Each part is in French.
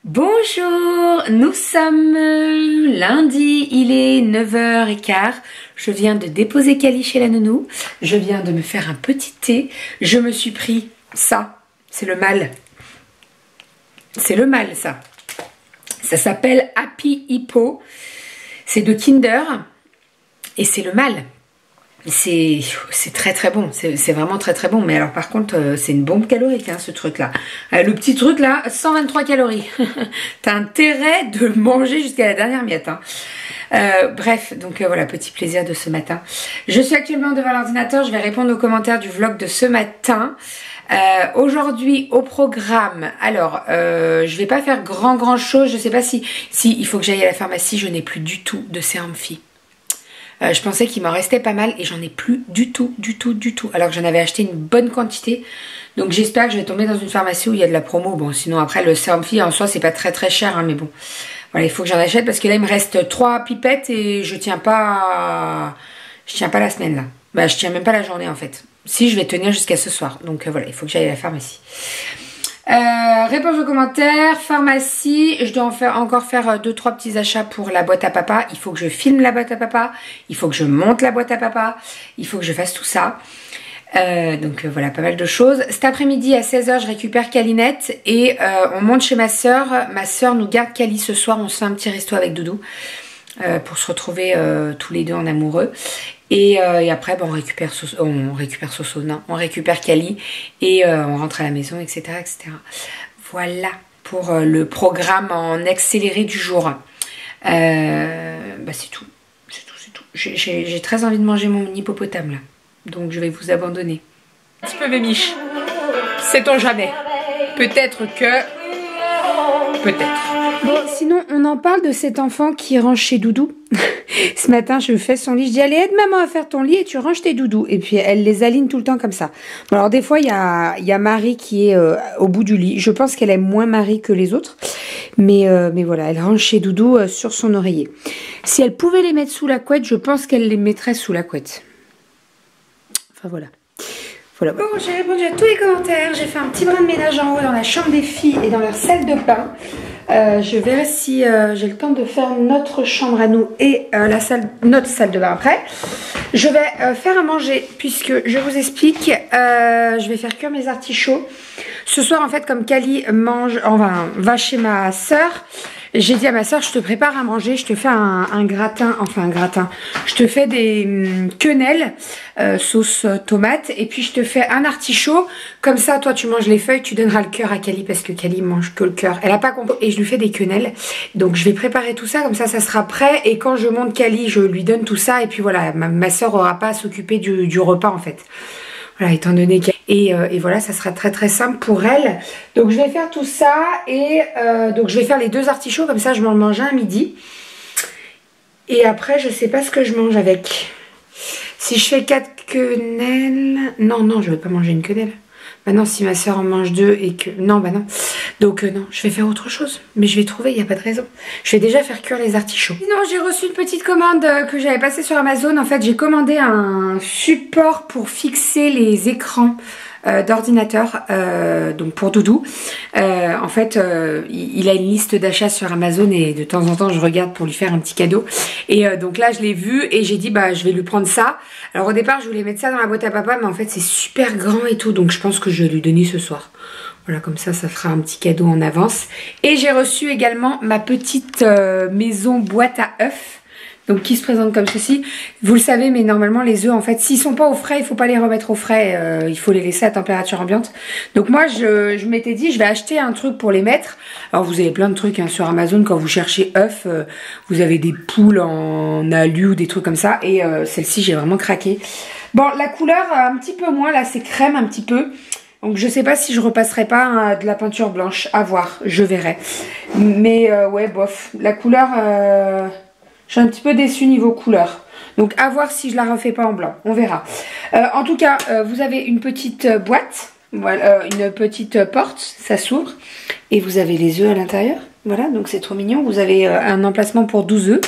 Bonjour, nous sommes lundi, il est 9h15, je viens de déposer Kali chez la nounou, je viens de me faire un petit thé, je me suis pris ça, c'est le mal ça, ça s'appelle Happy Hippo, c'est de Kinder et c'est le mal. C'est très très bon, c'est vraiment très très bon, mais alors par contre c'est une bombe calorique hein, ce truc là. Le petit truc là, 123 calories. T'as intérêt de le manger jusqu'à la dernière miette. Hein. Bref, donc voilà, petit plaisir de ce matin. Je suis actuellement devant l'ordinateur, je vais répondre aux commentaires du vlog de ce matin. Aujourd'hui au programme, alors je vais pas faire grand chose, je sais pas si il faut que j'aille à la pharmacie, je n'ai plus du tout de sérum Phi. Je pensais qu'il m'en restait pas mal et j'en ai plus du tout. Alors que j'en avais acheté une bonne quantité. Donc j'espère que je vais tomber dans une pharmacie où il y a de la promo. Bon, sinon après le sérum Phi en soi c'est pas très cher, hein, mais bon. Voilà, il faut que j'en achète parce que là il me reste 3 pipettes et je tiens pas la semaine là. Bah je tiens même pas la journée en fait. Si, je vais tenir jusqu'à ce soir. Donc voilà, il faut que j'aille à la pharmacie. Réponse aux commentaires, pharmacie, je dois encore faire 2-3 petits achats pour la boîte à papa. Il faut que je filme la boîte à papa, il faut que je monte la boîte à papa, il faut que je fasse tout ça. Donc voilà, pas mal de choses. Cet après-midi à 16h, je récupère Kalinette et on monte chez ma soeur. Ma soeur nous garde Kali ce soir, on se fait un petit resto avec Doudou pour se retrouver tous les deux en amoureux. Et après, bon, on récupère Kali et on rentre à la maison, etc. Voilà pour le programme en accéléré du jour. Bah c'est tout. J'ai très envie de manger mon hippopotame là. Donc je vais vous abandonner. Un petit peu mémiche. Sait-on jamais. Peut-être. Bon, sinon, on en parle de cet enfant qui range chez Doudou. Ce matin, je fais son lit. Je dis, allez, aide maman à faire ton lit et tu ranges tes doudous. Et puis, elle les aligne tout le temps comme ça. Bon, alors, des fois, il y a Marie qui est au bout du lit. Je pense qu'elle aime moins Marie que les autres. Mais voilà, elle range chez Doudou sur son oreiller. Si elle pouvait les mettre sous la couette, je pense qu'elle les mettrait sous la couette. Enfin, voilà. Bon, j'ai répondu à tous les commentaires. J'ai fait un petit brin de ménage en haut dans la chambre des filles et dans leur salle de bain. Je verrai si j'ai le temps de faire notre chambre à nous et notre salle de bain après. Je vais faire à manger puisque je vous explique. Je vais faire cuire mes artichauts. Ce soir en fait comme Kali va chez ma soeur. J'ai dit à ma soeur, je te prépare à manger, je te fais un gratin, je te fais des quenelles, sauce tomate, et puis je te fais un artichaut, comme ça toi tu manges les feuilles, tu donneras le cœur à Kali, parce que Kali mange que le cœur, elle a pas compris, et je lui fais des quenelles, donc je vais préparer tout ça, comme ça sera prêt, et quand je monte Kali, je lui donne tout ça, et puis voilà, ma soeur aura pas à s'occuper du repas en fait. Voilà, étant donné qu'elle... Et voilà, ça sera très simple pour elle. Donc je vais faire tout ça et donc je vais faire les 2 artichauts, comme ça je m'en mange un à midi. Et après, je sais pas ce que je mange avec. Si je fais 4 quenelles... Non, je vais pas manger une quenelle. Bah non, si ma soeur en mange 2 et que... Non, bah non. Donc non, je vais faire autre chose. Mais je vais trouver, il n'y a pas de raison. Je vais déjà faire cuire les artichauts. Sinon, j'ai reçu une petite commande que j'avais passée sur Amazon. En fait, j'ai commandé un support pour fixer les écrans d'ordinateur, donc pour Doudou. En fait, il a une liste d'achats sur Amazon et de temps en temps, je regarde pour lui faire un petit cadeau. Et donc là, je l'ai vu et j'ai dit, bah, je vais lui prendre ça. Alors au départ, je voulais mettre ça dans la boîte à papa, mais en fait, c'est super grand et tout. Donc je pense que je vais lui donner ce soir. Voilà, comme ça fera un petit cadeau en avance. Et j'ai reçu également ma petite maison boîte à œufs. Donc qui se présente comme ceci. Vous le savez, mais normalement les œufs en fait, s'ils sont pas au frais, il faut pas les remettre au frais. Il faut les laisser à température ambiante. Donc moi je m'étais dit, je vais acheter un truc pour les mettre. Alors vous avez plein de trucs hein, sur Amazon quand vous cherchez œufs. Vous avez des poules en alu ou des trucs comme ça. Et celle-ci j'ai vraiment craqué. Bon, la couleur un petit peu moins, là c'est crème un petit peu. Donc je sais pas si je repasserai pas de la peinture blanche. À voir, je verrai. Mais ouais, bof. La couleur... je suis un petit peu déçue niveau couleur. Donc à voir si je la refais pas en blanc. On verra. En tout cas, vous avez une petite boîte. Voilà, une petite porte. Ça s'ouvre. Et vous avez les œufs à l'intérieur. Voilà, donc c'est trop mignon. Vous avez un emplacement pour 12 œufs.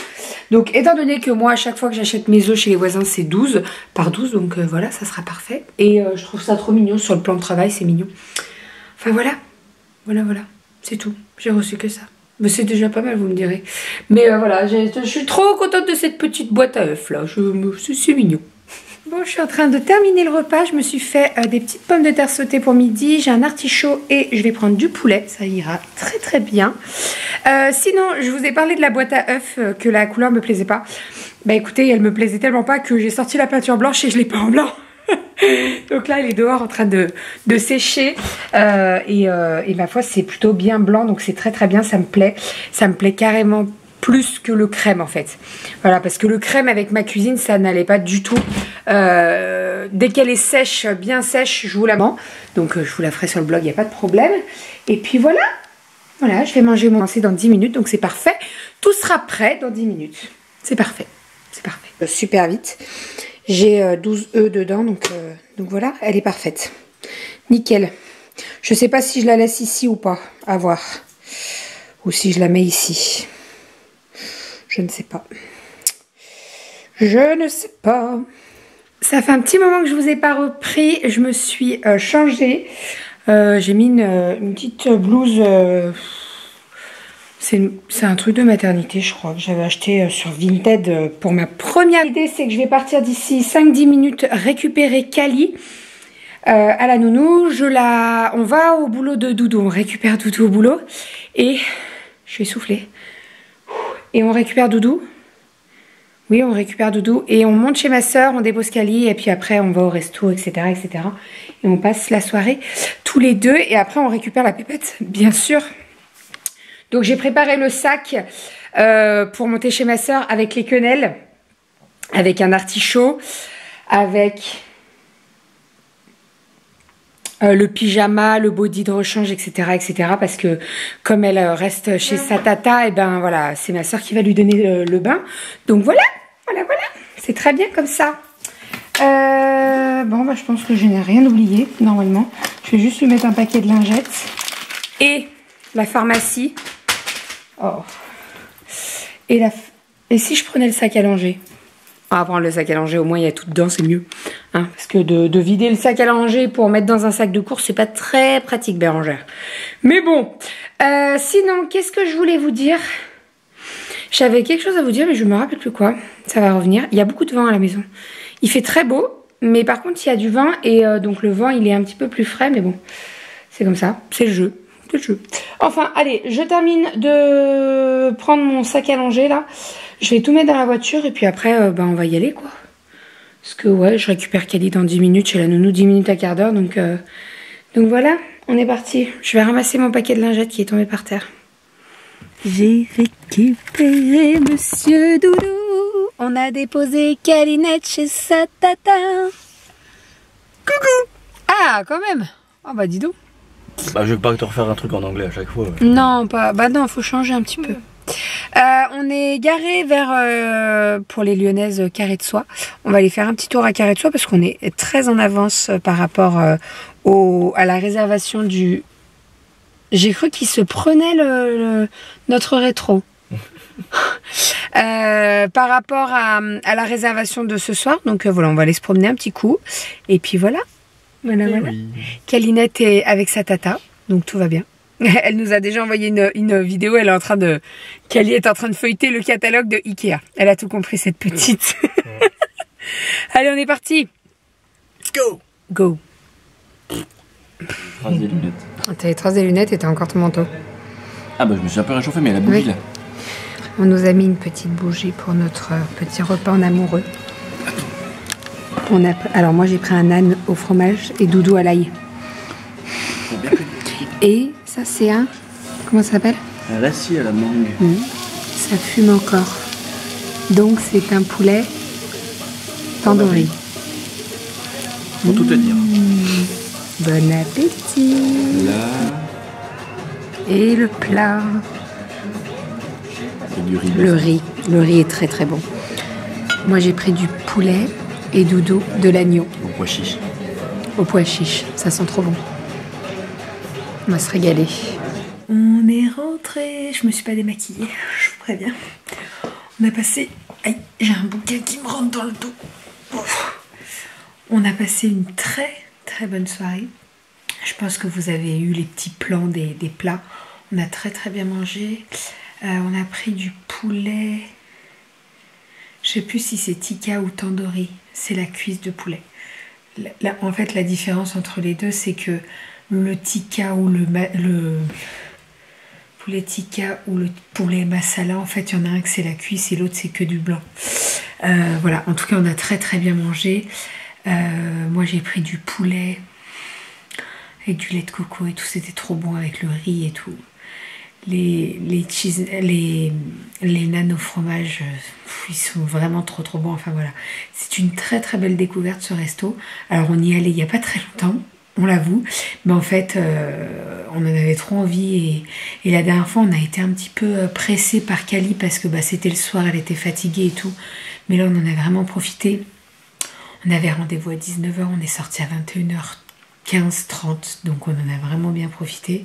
Donc étant donné que moi, à chaque fois que j'achète mes œufs chez les voisins, c'est 12 par 12. Donc voilà, ça sera parfait. Et je trouve ça trop mignon. Sur le plan de travail, c'est mignon. Enfin voilà. Voilà. C'est tout. J'ai reçu que ça. Mais c'est déjà pas mal, vous me direz. Mais voilà, je suis trop contente de cette petite boîte à œufs là. C'est mignon. Bon, je suis en train de terminer le repas. Je me suis fait des petites pommes de terre sautées pour midi. J'ai un artichaut et je vais prendre du poulet. Ça ira très très bien. Sinon, je vous ai parlé de la boîte à œufs, que la couleur me plaisait pas. Bah écoutez, elle me plaisait tellement pas que j'ai sorti la peinture blanche et je l'ai peint en blanc. Donc là, elle est dehors en train de sécher. Et ma foi, c'est plutôt bien blanc. Donc c'est très très bien, ça me plaît. Ça me plaît carrément plus que le crème en fait. Voilà, parce que le crème avec ma cuisine, ça n'allait pas du tout. Dès qu'elle est sèche, bien sèche, je vous la mets. Donc je vous la ferai sur le blog, il n'y a pas de problème. Et puis voilà. Voilà, je vais manger mon lancé dans 10 minutes, donc c'est parfait. Tout sera prêt dans 10 minutes. C'est parfait. C'est parfait. Super vite. J'ai 12 œufs dedans, donc voilà, elle est parfaite. Nickel. Je sais pas si je la laisse ici ou pas, à voir. Ou si je la mets ici. Je ne sais pas. Je ne sais pas. Ça fait un petit moment que je vous ai pas repris. Je me suis changée. J'ai mis une petite blouse. C'est un truc de maternité, je crois, que j'avais acheté sur Vinted pour ma première idée. C'est que je vais partir d'ici 5-10 minutes récupérer Kali à la nounou. On va au boulot de Doudou. On récupère Doudou au boulot. Et je suis essoufflée. Et on récupère Doudou. Oui, on récupère Doudou. Et on monte chez ma soeur, on dépose Kali. Et puis après, on va au resto, etc., etc. Et on passe la soirée tous les deux. Et après, on récupère la pépette, bien sûr. Donc j'ai préparé le sac pour monter chez ma soeur avec les quenelles, avec un artichaut, avec le pyjama, le body de rechange, etc., etc. Parce que comme elle reste chez sa tata, et ben voilà, c'est ma soeur qui va lui donner le bain. Donc voilà, voilà. C'est très bien comme ça. Bon, bah, je pense que je n'ai rien oublié, normalement. Je vais juste lui mettre un paquet de lingettes. Et la pharmacie. Oh. Et si je prenais le sac à langer? Prendre le sac à langer, au moins il y a tout dedans, c'est mieux. Hein, parce que de vider le sac à langer pour mettre dans un sac de course, c'est pas très pratique, Bérangère. Mais bon, sinon, qu'est-ce que je voulais vous dire? J'avais quelque chose à vous dire, mais je me rappelle plus quoi. Ça va revenir. Il y a beaucoup de vent à la maison. Il fait très beau, mais par contre, il y a du vent. Et donc le vent, il est un petit peu plus frais, mais bon, c'est comme ça. C'est le jeu. Enfin, allez, je termine de prendre mon sac à langer là. Je vais tout mettre dans la voiture et puis après, on va y aller quoi. Parce que ouais, je récupère Kali dans 10 minutes chez la nounou, 10 minutes à quart d'heure. Donc voilà, on est parti. Je vais ramasser mon paquet de lingettes qui est tombé par terre. J'ai récupéré Monsieur Doudou. On a déposé Kalinette chez sa tata. Coucou. Ah, quand même. Oh bah dis donc. Bah je vais pas te refaire un truc en anglais à chaque fois. Non, pas. Bah non, faut changer un petit peu. On est garé vers pour les Lyonnaises Carré de Soie. On va aller faire un petit tour à Carré de Soie parce qu'on est très en avance par rapport à la réservation du. J'ai cru qu'il se prenait notre rétro. Par rapport à la réservation de ce soir. Donc voilà, on va aller se promener un petit coup. Et puis voilà. Voilà. Oui. Kalinette est avec sa tata, donc tout va bien. Elle nous a déjà envoyé une vidéo, elle est en train de... Kali est en train de feuilleter le catalogue de Ikea. Elle a tout compris, cette petite. Ouais. Allez, on est parti. Go. Trace des lunettes. T'as les traces des lunettes et t'as encore ton manteau. Ah bah je me suis un peu réchauffé, mais la bougie là. On nous a mis une petite bougie pour notre petit repas en amoureux. Alors moi j'ai pris un âne au fromage et Doudou à l'ail. Et ça c'est un... Comment ça s'appelle? Un lacis à la mangue. Ça fume encore. Donc c'est un poulet tandoori. Pour tout te dire. Bon appétit. Là. Et le plat. C'est du riz. Le riz est très très bon. Moi j'ai pris du poulet. Et Doudou, de l'agneau. Au pois chiche. Au pois chiche, ça sent trop bon. On va se régaler. On est rentré. Je me suis pas démaquillée, je vous préviens. On a passé... Aïe, j'ai un bouquet qui me rentre dans le dos. On a passé une très très bonne soirée. Je pense que vous avez eu les petits plans des plats. On a très très bien mangé. On a pris du poulet. Je sais plus si c'est tikka ou tandoori. C'est la cuisse de poulet. Là, en fait, la différence entre les deux, c'est que le tikka ou le poulet tikka ou le poulet masala, en fait, il y en a un que c'est la cuisse et l'autre c'est que du blanc. Voilà, en tout cas, on a très très bien mangé. Moi, j'ai pris du poulet avec du lait de coco et tout, c'était trop bon avec le riz et tout. Les nano fromages, ils sont vraiment trop trop bons. Enfin voilà, c'est une très très belle découverte ce resto. Alors on y allait il n'y a pas très longtemps, on l'avoue, mais en fait on en avait trop envie et la dernière fois on a été un petit peu pressé par Kali parce que c'était le soir, elle était fatiguée et tout, mais là on en a vraiment profité. On avait rendez-vous à 19 h, on est sorti à 21h15, 30, donc on en a vraiment bien profité.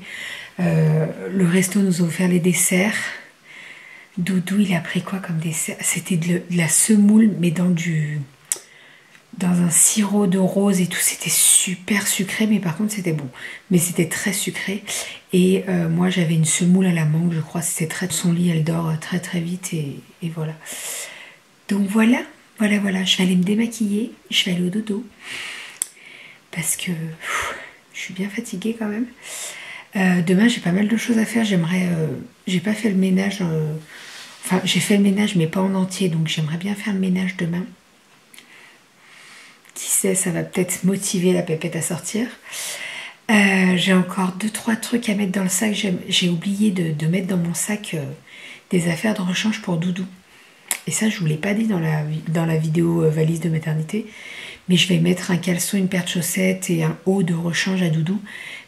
Le resto nous a offert les desserts. Doudou, il a pris quoi comme dessert? C'était de la semoule, mais dans un sirop de rose et tout. C'était super sucré, mais par contre c'était bon. Mais c'était très sucré. Et moi j'avais une semoule à la mangue, je crois. C'était très... Son lit, elle dort très très vite et voilà. Donc voilà. Je vais aller me démaquiller. Je vais aller au dodo. Parce que je suis bien fatiguée quand même. Demain j'ai pas mal de choses à faire. J'ai pas fait le ménage, enfin j'ai fait le ménage mais pas en entier, donc j'aimerais bien faire le ménage demain. Qui sait, ça va peut-être motiver la pépette à sortir. J'ai encore 2-3 trucs à mettre dans le sac. J'ai oublié de mettre dans mon sac des affaires de rechange pour Doudou. Et ça je vous l'ai pas dit dans la vidéo valise de maternité, mais je vais mettre un caleçon, une paire de chaussettes et un haut de rechange à Doudou.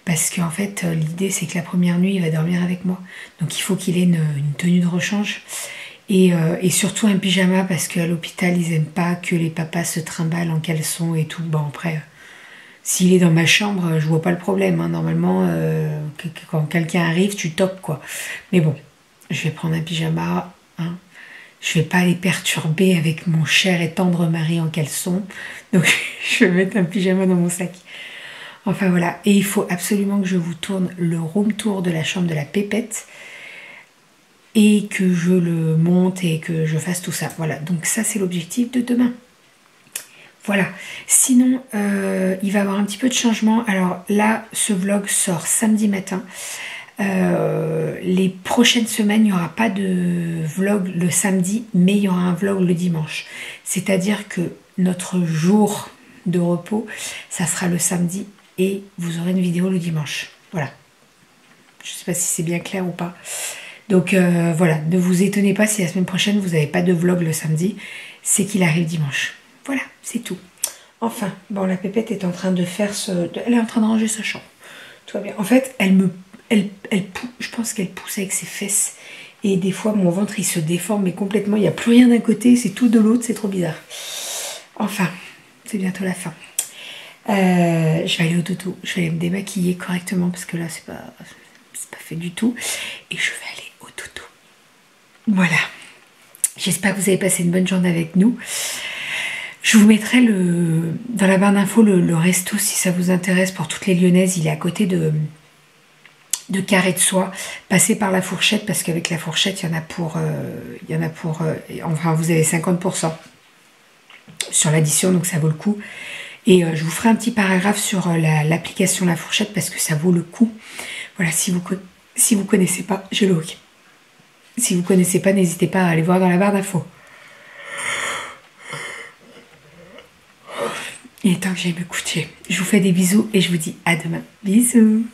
Parce qu'en fait, l'idée, c'est que la première nuit, il va dormir avec moi. Donc, il faut qu'il ait une tenue de rechange. Et surtout un pyjama, parce qu'à l'hôpital, ils n'aiment pas que les papas se trimballent en caleçon et tout. Bon, après, s'il est dans ma chambre, je vois pas le problème. Hein. Normalement, quand quelqu'un arrive, tu toques, quoi. Mais bon, je vais prendre un pyjama. Hein. Je vais pas les perturber avec mon cher et tendre mari en caleçon. Donc, je vais mettre un pyjama dans mon sac. Enfin voilà, et il faut absolument que je vous tourne le room tour de la chambre de la pépette et que je le monte et que je fasse tout ça. Voilà, donc ça c'est l'objectif de demain. Voilà, sinon il va y avoir un petit peu de changement. Alors là, ce vlog sort samedi matin. Les prochaines semaines, il n'y aura pas de vlog le samedi, mais il y aura un vlog le dimanche. C'est-à-dire que notre jour de repos, ça sera le samedi. Et vous aurez une vidéo le dimanche. Voilà. Je ne sais pas si c'est bien clair ou pas. Donc voilà, ne vous étonnez pas si la semaine prochaine vous n'avez pas de vlog le samedi. C'est qu'il arrive dimanche. Voilà, c'est tout. Enfin, bon, la pépette est en train de faire elle est en train de ranger sa chambre. Tout va bien. En fait, je pense qu'elle pousse avec ses fesses. Et des fois, mon ventre, il se déforme mais complètement. Il n'y a plus rien d'un côté, c'est tout de l'autre. C'est trop bizarre. Enfin, c'est bientôt la fin. Je vais aller au dodo, je vais aller me démaquiller correctement parce que là c'est pas fait du tout et je vais aller au dodo. Voilà, j'espère que vous avez passé une bonne journée avec nous. Je vous mettrai dans la barre d'infos le resto si ça vous intéresse pour toutes les Lyonnaises. Il est à côté de Carré de Soie. Passez par la fourchette parce qu'avec la fourchette il y en a pour enfin vous avez 50% sur l'addition, donc ça vaut le coup. Et je vous ferai un petit paragraphe sur l'application La Fourchette parce que ça vaut le coup. Voilà, si vous connaissez pas, je le hook. Si vous connaissez pas, n'hésitez pas à aller voir dans la barre d'infos. Il est temps que j'aille me coucher. Je vous fais des bisous et je vous dis à demain. Bisous.